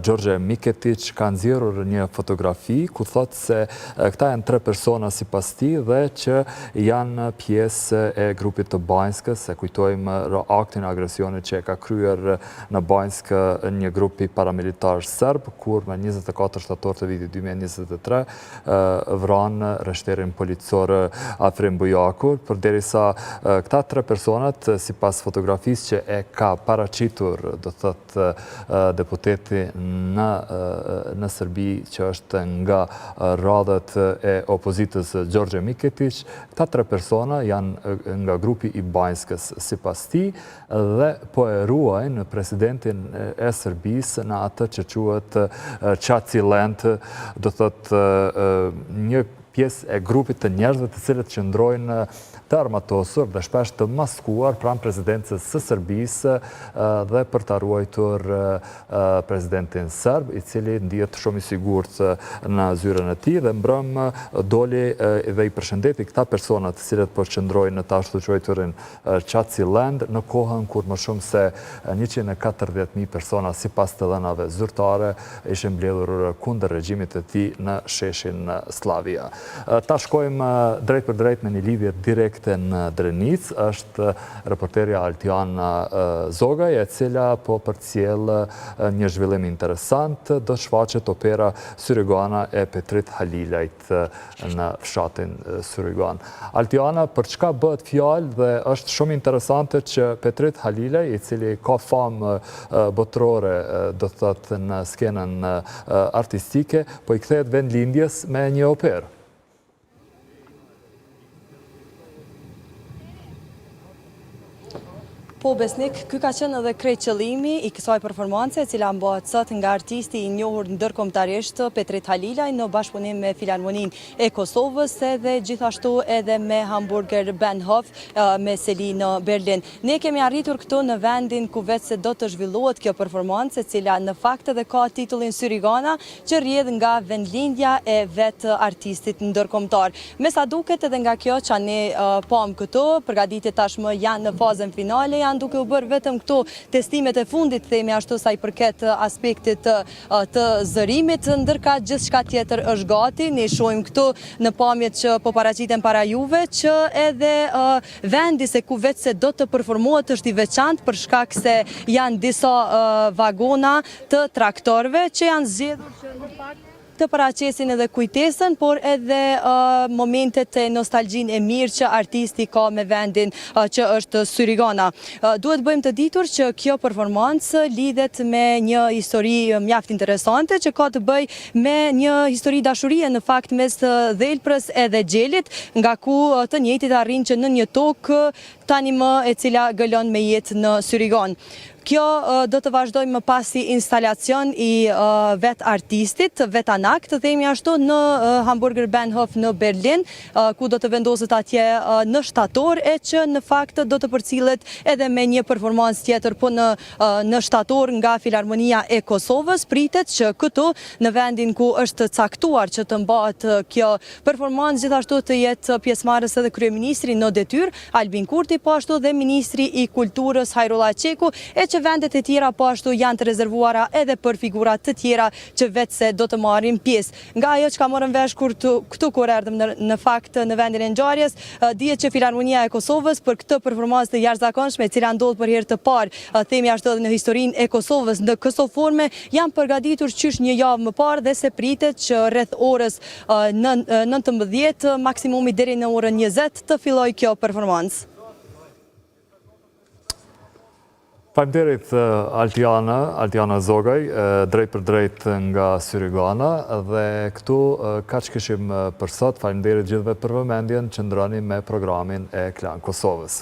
Gjorgje Miketic ka nxjerrur një fotografi ku thotë se këta janë 3 persona sipas tij dhe që janë pjesë e grupit të Banjskës, se kujtojmë aktin e agresionit që e ka kryer në Banjskë një grup i paramilitar serb, kur me 24 shtator të vitit 2023 vranë rreshterin policor Afrim Bujaku, përderisa këta 3 personat sipas fotografisë që e ka paraqitur, do thotë deputeti në Serbi që është nga radhët e opozitës Gjorgje Miketic, këta 3 persona janë nga grupi i Banjskës sipas tij dhe po e ruajnë presidentin e Serbisë në atë që quhet Qaciland, do thotë një pjesë e grupit të njerëzve të cilët qëndrojnë të armatosur dhe shpesh të maskuar pranë presidencës së Serbisë dhe për ta ruajtur presidentin serb, i cili ndihet shumë i sigurt në zyrën e tij dhe mbrëm doli dhe i përshëndeti këta persona të cilët po qëndrojnë në të ashtu quajturin Qaciland në kohën kur më shumë se 140.000 persona sipas të dhënave zyrtare ishin mbledhur kundër regjimit të tij në sheshin Slavia. Ta shkojmë drejt për drejt me një lidhje direkte në Drenicë, është reporterja Altiana Zogaj, e cila po përcjell një zhvillim interesant, do shfaqet opera Syrigana e Petrit Halilajt në fshatin Syrigan. Altiana, për çka bëhet fjalë dhe është shumë interesante që Petrit Halilaj, i cili ka famë botërore, do thotë në skenën artistike, po i kthehet vendlindjes me një operë. Po Besnik, ky ka qenë edhe krejt qëllimi i kësaj performance, e cila bëhet sot nga artisti i njohur ndërkombëtarisht Petrit Halilaj në bashkëpunim me Filharmoninë e Kosovës dhe gjithashtu edhe me Hamburger Bahnhof me seli në Berlin. Ne kemi arritur këtu në vendin ku vetë se do të zhvillohet kjo performance, e cila në fakt edhe ka titullin Syrigana, që rrjedh nga vendlindja e vetë artistit ndërkombëtar. Me sa duket edhe nga kjo që ne pam këtu, përgatitjet tashmë janë në fazën finale, duke u bërë vetëm këto testimet e fundit, themi ashtu sa i përket aspektit të zërimit, ndërka gjithçka tjetër është gati. Ne shohim këtu në pamjet që po paraqiten para juve që edhe vendi se ku vetë se do të performohet është i veçantë për shkak se janë disa vagona të traktorëve që janë zgjedhur që në fakt të paraqesin edhe kujtesën, por edhe momentet e nostalgjinë e mirë që artisti ka me vendin që është Syrigana. Duhet bëjmë të ditur që kjo performancë lidhet me një histori mjaft interesante që ka të bëj me një histori dashurie në fakt mes Dhelprës edhe Gjelit, nga ku të njëjtit arrin që në një tokë tani më e cila gëlon me jetë në Syrigan. Kjo do të vazhdojmë më pasi instalacion i vetë artistit, vetë anak, të themi ashtu në Hamburger Bahnhof në Berlin, ku do të vendoset atje në shtator, e që në fakt do të përcillet edhe me një performancë tjetër, po në shtator nga Filharmonia e Kosovës. Pritet që këtu në vendin ku është caktuar që të mbahet kjo performancë, gjithashtu të jetë pjesëmarrës edhe kryeministri në detyrë, Albin Kurti, po ashtu dhe ministri i kulturës Hajrullah Qeku, e që vendet e tjera po ashtu janë të rezervuara edhe për figurat të tjera që vetë se do të marrin pjesë. Nga ajo që ka morën vesh këtu kur erdhëm në fakt në vendin e ngjarjes, dihet që Filharmonia e Kosovës për këtë performancë të jashtëzakonshme, e cila ndodh për herë të parë, themi ashtu edhe në historinë e Kosovës në këso forme, janë përgatitur qysh një javë më parë dhe se pritet që rreth orës 19 maksimumi deri në orën 20 të fillojë kjo performancë. Faleminderit Altiana Zogaj, drejt për drejt nga Syrigana, dhe këtu kaq kishim për sot. Faleminderit gjithëve për vëmendjen, qëndroni me programin e Klan Kosovës.